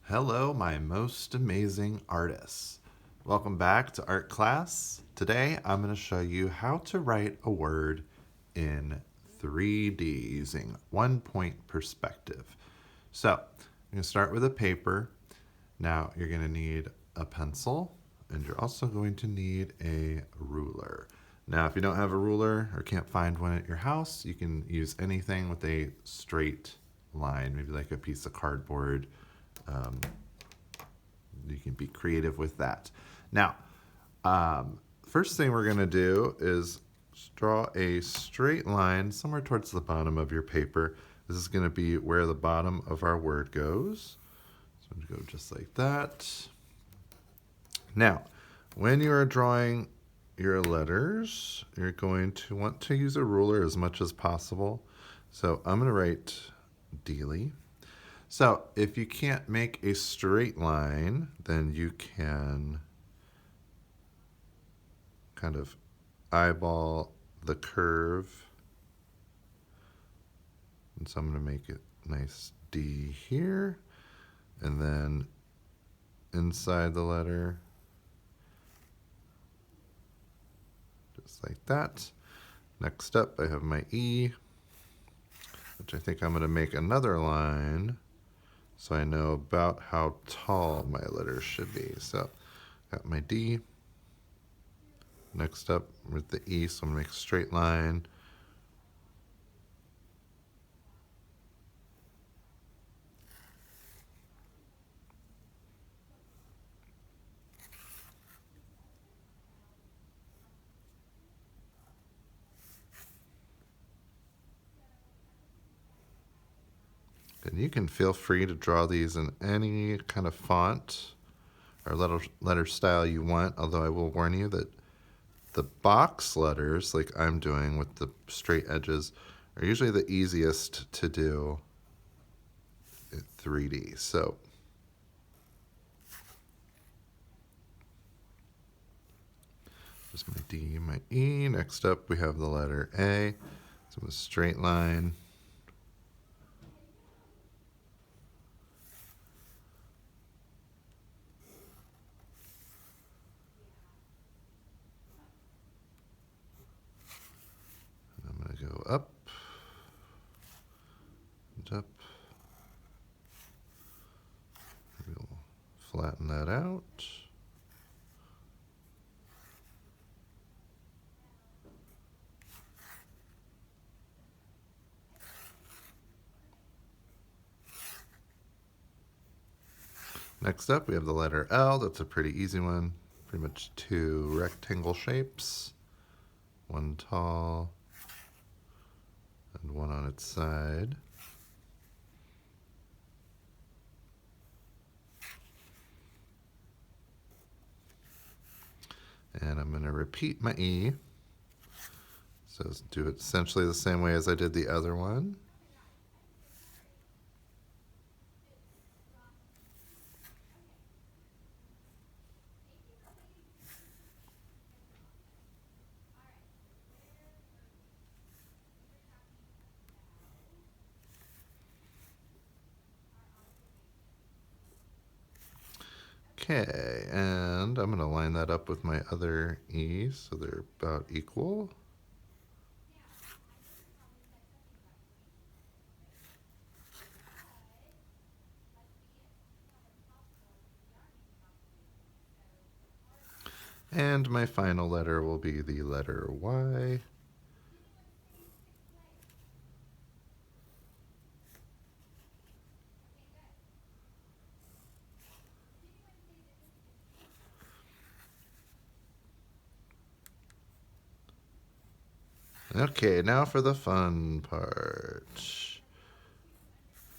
Hello, my most amazing artists. Welcome back to art class. Today I'm going to show you how to write a word in 3D using 1-point perspective. So, I'm going to start with a paper. Now, you're going to need a pencil and you're also going to need a ruler. Now, if you don't have a ruler or can't find one at your house, you can use anything with a straight line, maybe like a piece of cardboard. Um, you can be creative with that. Now, first thing we're going to do is draw a straight line somewhere towards the bottom of your paper. This is going to be where the bottom of our word goes. So I'm going to go just like that. Now, when you are drawing your letters, you're going to want to use a ruler as much as possible. So I'm going to write Dealey. So if you can't make a straight line, then you can kind of eyeball the curve. And so I'm going to make it nice D here. And then inside the letter, just like that. Next up, I have my E, which I think I'm going to make another line so I know about how tall my letters should be. So got my D. Next up with the E, so I'm going to make a straight line. And you can feel free to draw these in any kind of font or letter style you want, although I will warn you that the box letters, like I'm doing with the straight edges, are usually the easiest to do in 3D. So just my D, my E. Next up, we have the letter A. So a straight line. Go up and up. We'll flatten that out. Next up, we have the letter L. That's a pretty easy one. Pretty much two rectangle shapes. One tall and one on its side. And I'm going to repeat my E. So do it essentially the same way as I did the other one. Okay, and I'm going to line that up with my other E so they're about equal. And my final letter will be the letter Y. Okay, now for the fun part.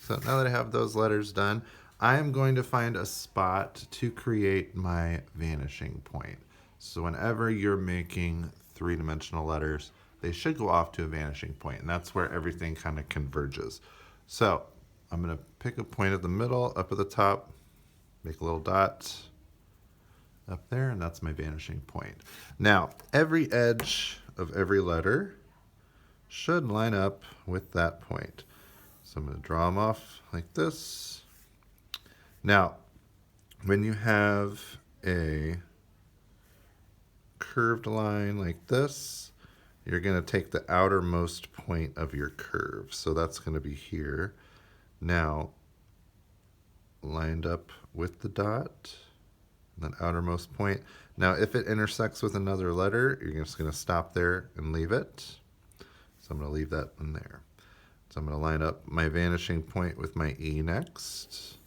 So now that I have those letters done, I am going to find a spot to create my vanishing point. So whenever you're making three-dimensional letters, they should go off to a vanishing point, and that's where everything kind of converges. So I'm going to pick a point at the middle, up at the top, make a little dot up there, and that's my vanishing point. Now, every edge of every letter should line up with that point. So I'm going to draw them off like this. Now, when you have a curved line like this, you're going to take the outermost point of your curve. So that's going to be here. Now, lined up with the dot, that outermost point. Now, if it intersects with another letter, you're just going to stop there and leave it. So I'm going to leave that in there. So I'm going to line up my vanishing point with my E next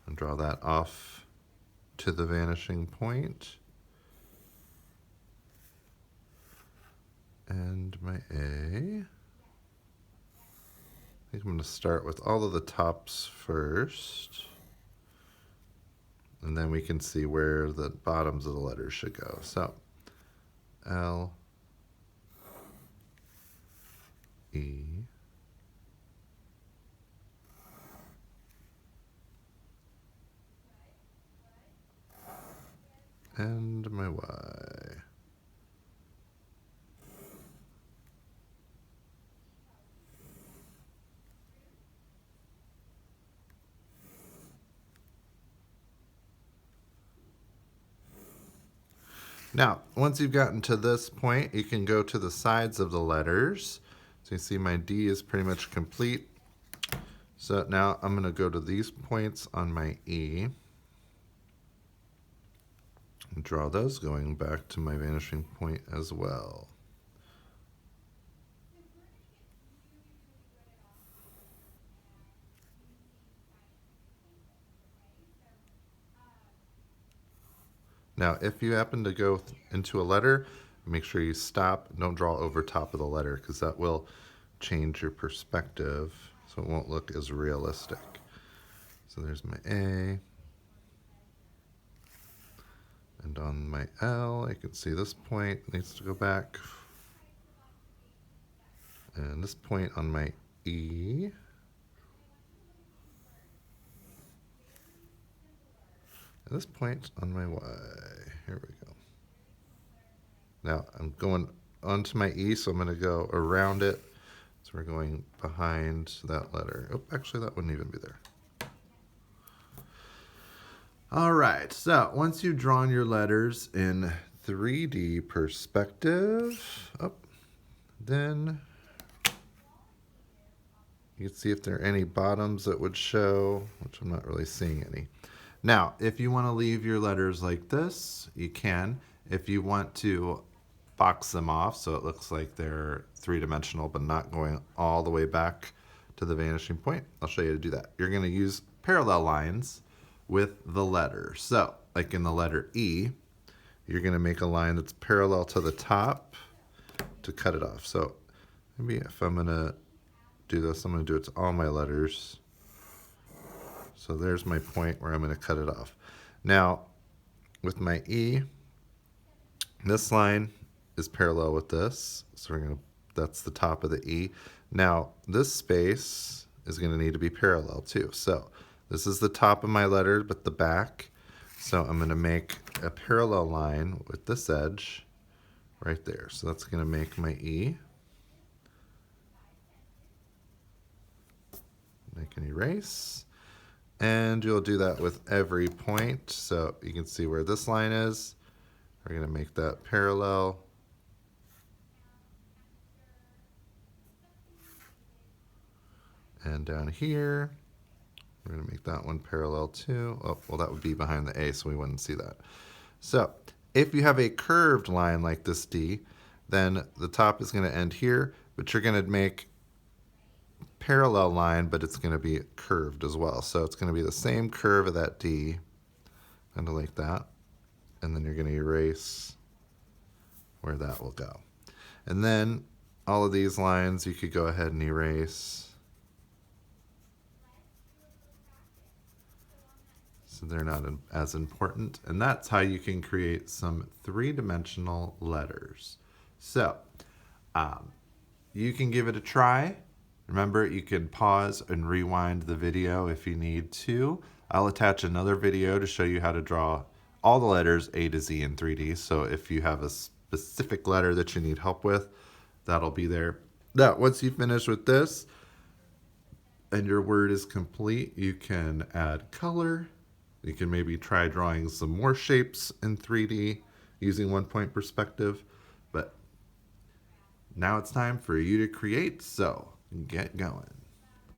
and draw that off to the vanishing point. And my A. I think I'm going to start with all of the tops first. And then we can see where the bottoms of the letters should go. So, L, E, and my Y. Now, once you've gotten to this point, you can go to the sides of the letters. So you see my D is pretty much complete. So now I'm going to go to these points on my E and draw those going back to my vanishing point as well. Now, if you happen to go into a letter, make sure you stop. Don't draw over top of the letter because that will change your perspective so it won't look as realistic. So there's my A. And on my L, I can see this point needs to go back. And this point on my E. And this point on my Y. Here we go. Now I'm going onto my E, so I'm going to go around it. So we're going behind that letter. Oh, actually, that wouldn't even be there. All right, so once you've drawn your letters in 3D perspective, then you can see if there are any bottoms that would show, which I'm not really seeing any. Now, if you want to leave your letters like this, you can. If you want to box them off so it looks like they're three-dimensional but not going all the way back to the vanishing point, I'll show you how to do that. You're going to use parallel lines with the letter. So, like in the letter E, you're going to make a line that's parallel to the top to cut it off. So, maybe if I'm going to do this, I'm going to do it to all my letters. So there's my point where I'm going to cut it off. Now, with my E, this line is parallel with this. So we're going to, that's the top of the E. Now, this space is going to need to be parallel too. So this is the top of my letter, but the back. So I'm going to make a parallel line with this edge right there. So that's going to make my E. Make an erase. And you'll do that with every point. So you can see where this line is. We're going to make that parallel. And down here, we're going to make that one parallel too. Oh, well, that would be behind the A, so we wouldn't see that. So if you have a curved line like this D, then the top is going to end here, but you're going to make parallel line, but it's going to be curved as well. So it's going to be the same curve of that D, kind of like that. And then you're going to erase where that will go. And then all of these lines you could go ahead and erase. So they're not as important. And that's how you can create some three-dimensional letters. So you can give it a try. Remember, you can pause and rewind the video if you need to. I'll attach another video to show you how to draw all the letters A to Z in 3D. So if you have a specific letter that you need help with, that'll be there. Now, once you finish with this, and your word is complete, you can add color. You can maybe try drawing some more shapes in 3D using 1 point perspective. But now it's time for you to create, so get going.